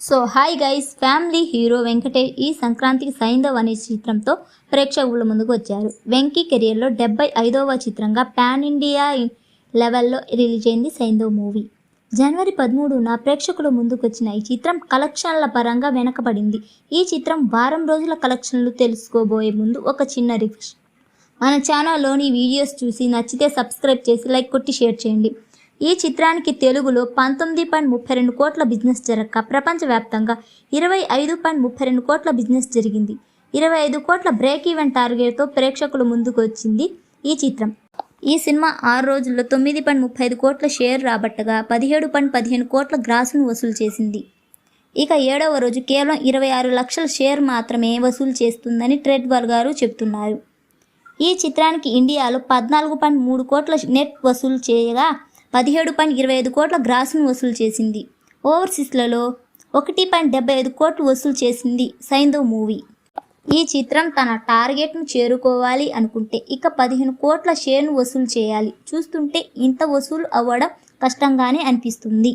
So hi guys, family hero Venkatesh ఈ సంక్రాంతికి సైంధవ్ అనే చిత్రంతో ప్రేక్షకుల ముందుకు వచ్చారు. వెంకీ కెరియర్లో 75వ చిత్రంగా పాన్ ఇండియా లెవెల్లో రిలీజ్ అయింది సైంధవ్ మూవీ. జనవరి 13న ప్రేక్షకుల ముందుకు వచ్చిన ఈ చిత్రం కలెక్షన్ల పరంగా వెనకబడింది. ఈ చిత్రం వారం రోజుల కలెక్షన్లు తెలుసుకోబోయే ముందు ఒక చిన్న రిక్వెస్ట్. మన ఛానల్లోని వీడియోస్ చూసి నచ్చితే సబ్స్క్రైబ్ చేసి లైక్ కొట్టి షేర్ చేయండి. ఈ చిత్రానికి తెలుగులో 19.32 కోట్ల బిజినెస్ జరగక ప్రపంచవ్యాప్తంగా 25.32 కోట్ల బిజినెస్ జరిగింది. 25 కోట్ల బ్రేక్ ఈవెన్ టార్గెట్తో ప్రేక్షకుల ముందుకు వచ్చింది ఈ చిత్రం. ఈ సినిమా 6 రోజుల్లో 9.35 కోట్ల షేర్ రాబట్టగా 17.15 కోట్ల గ్రాసును వసూలు చేసింది. ఇక 7వ రోజు కేవలం 26 లక్షల షేర్ మాత్రమే వసూలు చేస్తుందని ట్రేడ్ వర్గాలు చెబుతున్నారు. ఈ చిత్రానికి ఇండియాలో 14.3 కోట్ల నెట్ వసూలు చేయగా 17.25 కోట్ల గ్రాసును వసూలు చేసింది. ఓవర్సీస్లలో 1.75 కోట్లు వసూలు చేసింది సైంధవ్ మూవీ. ఈ చిత్రం తన టార్గెట్ను చేరుకోవాలి అనుకుంటే ఇక 15 కోట్ల షేర్ను వసూలు చేయాలి. చూస్తుంటే ఇంత వసూలు అవ్వడం కష్టంగానే అనిపిస్తుంది.